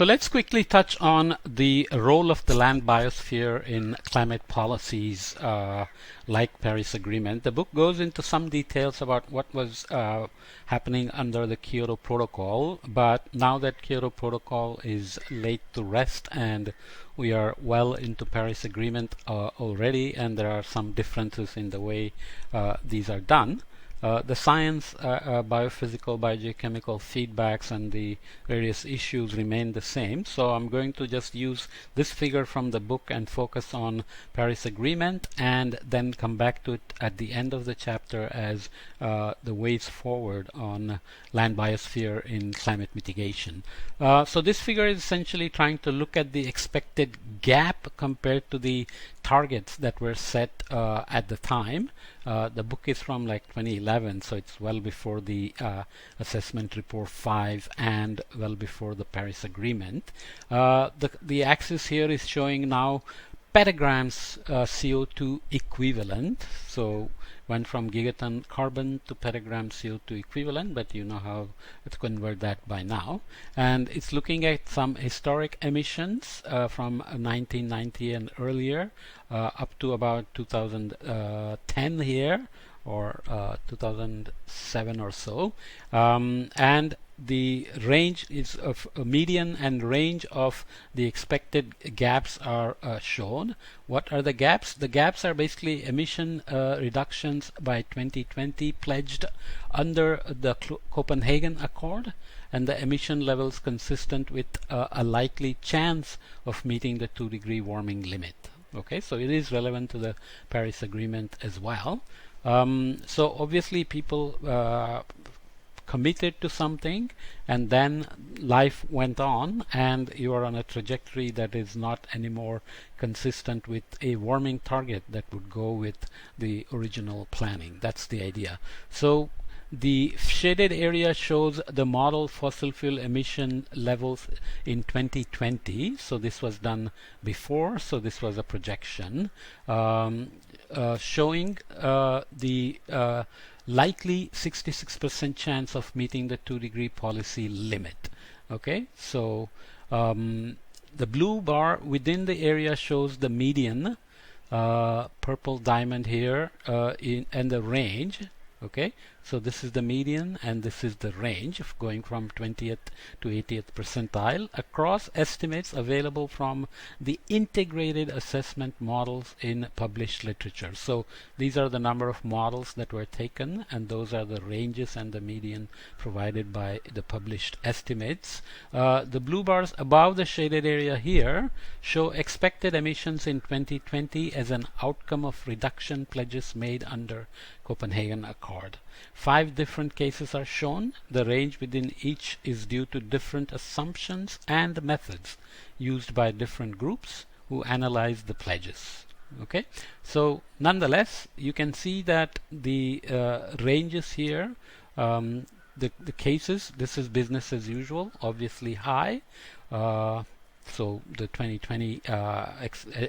So let's quickly touch on the role of the land biosphere in climate policies like Paris Agreement. The book goes into some details about what was happening under the Kyoto Protocol, but now that Kyoto Protocol is laid to rest and we are well into Paris Agreement already, and there are some differences in the way these are done. The science, biophysical, biogeochemical feedbacks and the various issues remain the same. So I'm going to just use this figure from the book and focus on Paris Agreement, and then come back to it at the end of the chapter as the ways forward on land biosphere in climate mitigation. So this figure is essentially trying to look at the expected gap compared to the targets that were set at the time. The book is from like 2011, so it's well before the assessment report 5 and well before the Paris Agreement. The axis here is showing now petagrams CO2 equivalent. So went from gigaton carbon to petagram CO2 equivalent, but you know how to convert that by now. And it's looking at some historic emissions from 1990 and earlier up to about 2010 here, or 2007 or so. And the range is of a median and range of the expected gaps are shown. What are the gaps? The gaps are basically emission reductions by 2020 pledged under the Copenhagen Accord, and the emission levels consistent with a likely chance of meeting the 2-degree warming limit. Okay, so it is relevant to the Paris Agreement as well. So obviously people committed to something, and then life went on, and you are on a trajectory that is not anymore consistent with a warming target that would go with the original planning. That's the idea. So the shaded area shows the model fossil fuel emission levels in 2020. So this was done before, so this was a projection showing the likely 66% chance of meeting the 2-degree policy limit. Okay, so the blue bar within the area shows the median, purple diamond here, and the range. Okay, so this is the median and this is the range of going from 20th to 80th percentile across estimates available from the integrated assessment models in published literature. So these are the number of models that were taken, and those are the ranges and the median provided by the published estimates. The blue bars above the shaded area here show expected emissions in 2020 as an outcome of reduction pledges made under Copenhagen Accord. 5 different cases are shown. The range within each is due to different assumptions and methods used by different groups who analyze the pledges. Okay, so nonetheless, you can see that the ranges here, the cases, this is business as usual, obviously high. So the 2020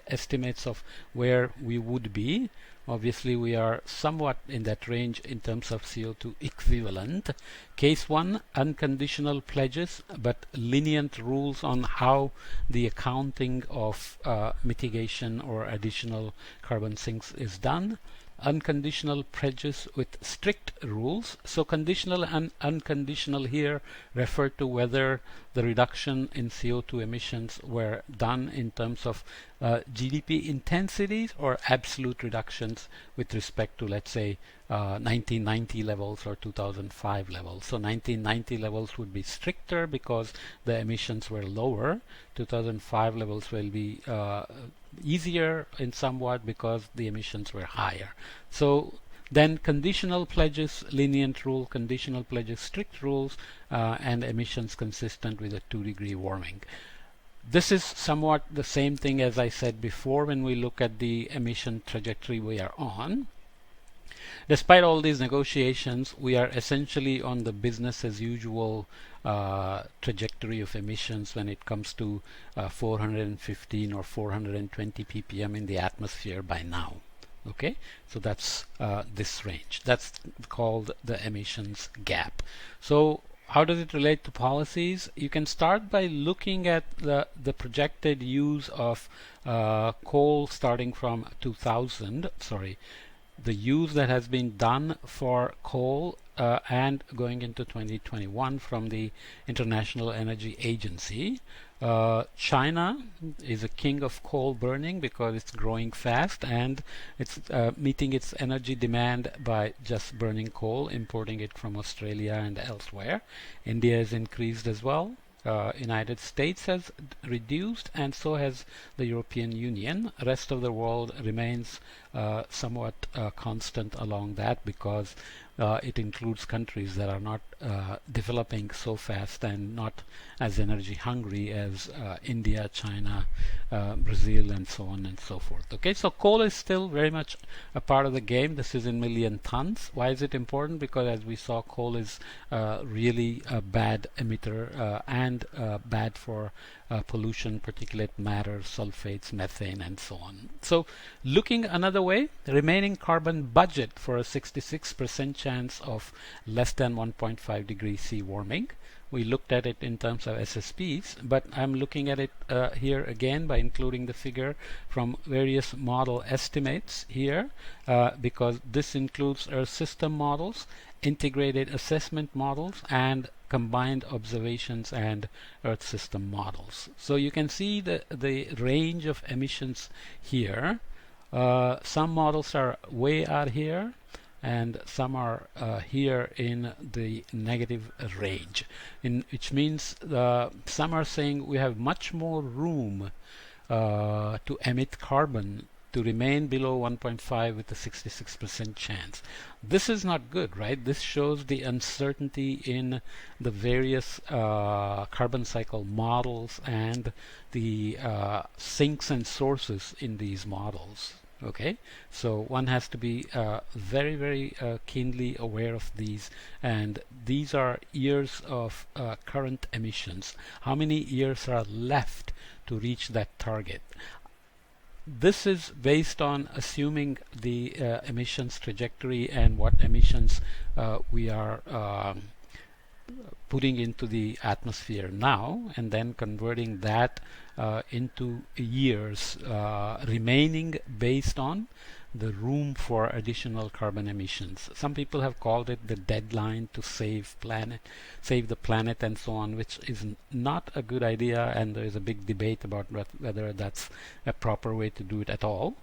estimates of where we would be, obviously we are somewhat in that range in terms of CO2 equivalent. Case 1, unconditional pledges but lenient rules on how the accounting of mitigation or additional carbon sinks is done. Unconditional pledges with strict rules. So conditional and unconditional here refer to whether the reduction in CO2 emissions were done in terms of GDP intensities or absolute reductions with respect to, let's say, 1990 levels or 2005 levels. So 1990 levels would be stricter because the emissions were lower. 2005 levels will be easier in somewhat because the emissions were higher. So then conditional pledges, lenient rule, conditional pledges, strict rules, and emissions consistent with a 2-degree warming. This is somewhat the same thing as I said before when we look at the emission trajectory we are on. Despite all these negotiations, we are essentially on the business as usual trajectory of emissions when it comes to 415 or 420 ppm in the atmosphere by now. Okay, so that's this range. That's called the emissions gap. So how does it relate to policies? You can start by looking at the projected use of coal starting from 2000, sorry, the use that has been done for coal and going into 2021 from the International Energy Agency. China is a king of coal burning because it's growing fast and it's meeting its energy demand by just burning coal, importing it from Australia and elsewhere. India has increased as well. United States has reduced, and so has the European Union. Rest of the world remains somewhat constant along that because it includes countries that are not developing so fast and not as energy hungry as India, China, Brazil, and so on and so forth. Okay, so coal is still very much a part of the game. This is in million tons. Why is it important? Because as we saw, coal is really a bad emitter and bad for pollution, particulate matter, sulfates, methane, and so on. So looking another way, the remaining carbon budget for a 66% chance of less than 1.5 degrees C warming. We looked at it in terms of SSPs, but I'm looking at it here again by including the figure from various model estimates here because this includes Earth system models, integrated assessment models, and combined observations and Earth system models. So you can see the range of emissions here. Some models are way out here and some are here in the negative range, which means some are saying we have much more room to emit carbon to remain below 1.5 with a 66% chance. This is not good, right? This shows the uncertainty in the various carbon cycle models and the sinks and sources in these models. Okay, so one has to be very, very keenly aware of these, and these are years of current emissions. How many years are left to reach that target? This is based on assuming the emissions trajectory and what emissions we are putting into the atmosphere now, and then converting that into years remaining based on the room for additional carbon emissions. Some people have called it the deadline to save the planet and so on, which is not a good idea, and there is a big debate about whether that's a proper way to do it at all.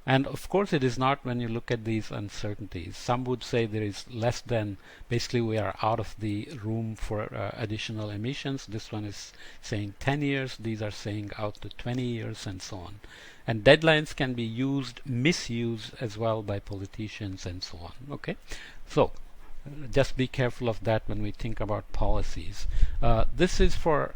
And of course it is not when you look at these uncertainties. Some would say there is less than, basically we are out of the room for additional emissions. This one is saying 10 years, these are saying out to 20 years and so on. And deadlines can be misused as well by politicians and so on. Okay, so just be careful of that when we think about policies. This is for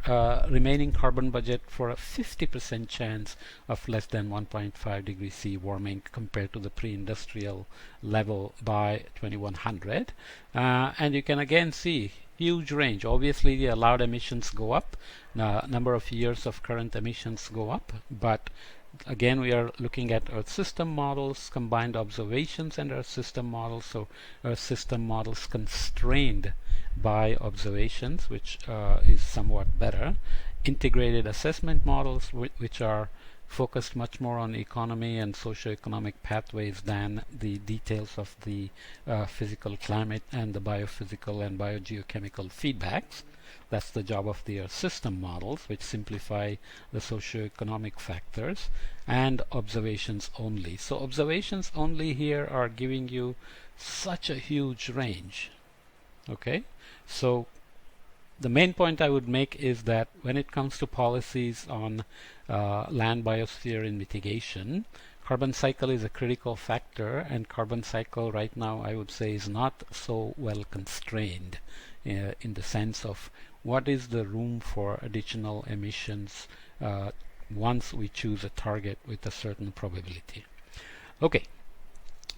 remaining carbon budget for a 50% chance of less than 1.5 degrees C warming compared to the pre-industrial level by 2100. And you can again see huge range. Obviously the allowed emissions go up, number of years of current emissions go up, but again we are looking at Earth system models, combined observations, and Earth system models. So Earth system models constrained by observations, which is somewhat better. Integrated assessment models, which are focused much more on economy and socio-economic pathways than the details of the physical climate and the biophysical and biogeochemical feedbacks. That's the job of the Earth system models, which simplify the socio-economic factors, and observations only. So observations only here are giving you such a huge range. Okay, so the main point I would make is that when it comes to policies on land biosphere and mitigation, carbon cycle is a critical factor, and carbon cycle right now I would say is not so well constrained in the sense of what is the room for additional emissions once we choose a target with a certain probability. Okay,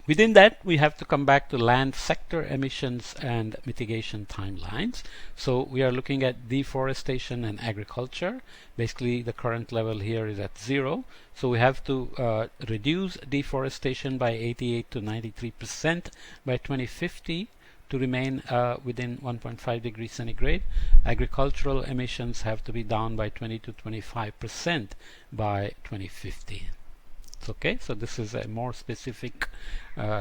within that we have to come back to land sector emissions and mitigation timelines. So we are looking at deforestation and agriculture. Basically the current level here is at 0, so we have to reduce deforestation by 88 to 93% by 2050 to remain within 1.5 degrees centigrade, agricultural emissions have to be down by 20 to 25% by 2050. Okay, so this is a more specific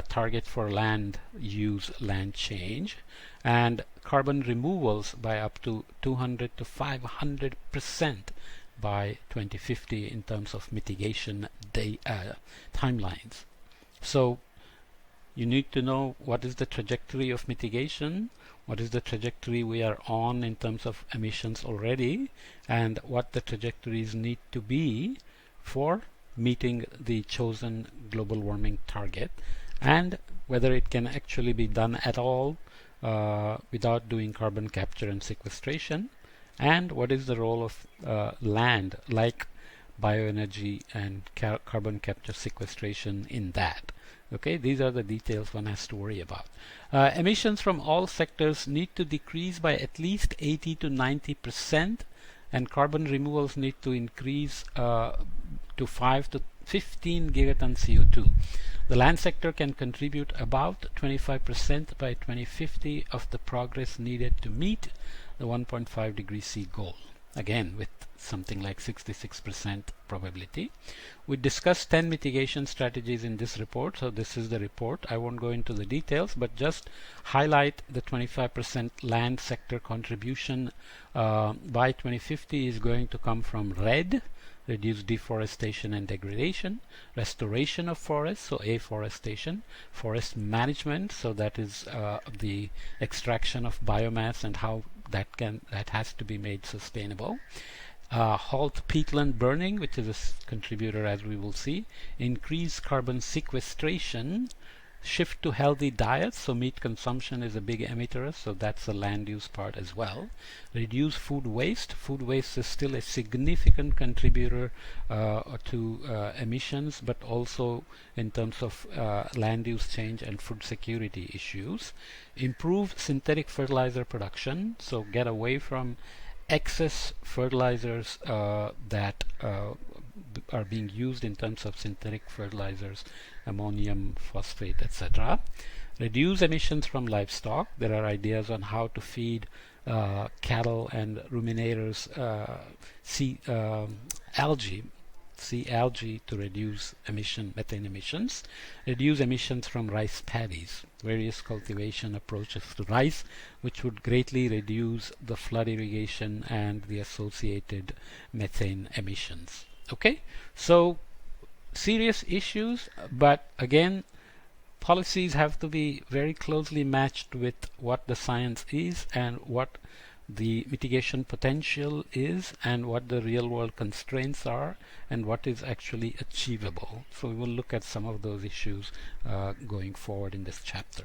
target for land use, land change, and carbon removals by up to 200 to 500% by 2050 in terms of mitigation timelines. So you need to know what is the trajectory of mitigation, what is the trajectory we are on in terms of emissions already, and what the trajectories need to be for meeting the chosen global warming target, and whether it can actually be done at all without doing carbon capture and sequestration, and what is the role of land like bioenergy and carbon capture sequestration in that. Okay, these are the details one has to worry about. Emissions from all sectors need to decrease by at least 80 to 90%, and carbon removals need to increase to 5 to 15 gigaton CO2. The land sector can contribute about 25% by 2050 of the progress needed to meet the 1.5 degree C goal, again with something like 66% probability. We discussed 10 mitigation strategies in this report, so this is the report. I won't go into the details, but just highlight the 25% land sector contribution by 2050 is going to come from red, reduce deforestation and degradation, restoration of forests, so afforestation, forest management, so that is the extraction of biomass and how that has to be made sustainable. Halt peatland burning, which is a contributor as we will see. Increase carbon sequestration. Shift to healthy diets, so meat consumption is a big emitter, so that's the land use part as well. Reduce food waste. Food waste is still a significant contributor to emissions, but also in terms of land use change and food security issues. Improve synthetic fertilizer production, so get away from excess fertilizers that are being used in terms of synthetic fertilizers, ammonium, phosphate, etc. Reduce emissions from livestock. There are ideas on how to feed cattle and ruminators sea algae to reduce methane emissions. Reduce emissions from rice paddies. Various cultivation approaches to rice, which would greatly reduce the flood irrigation and the associated methane emissions. Okay, so serious issues, but again, policies have to be very closely matched with what the science is and what the mitigation potential is and what the real world constraints are and what is actually achievable. So we will look at some of those issues going forward in this chapter.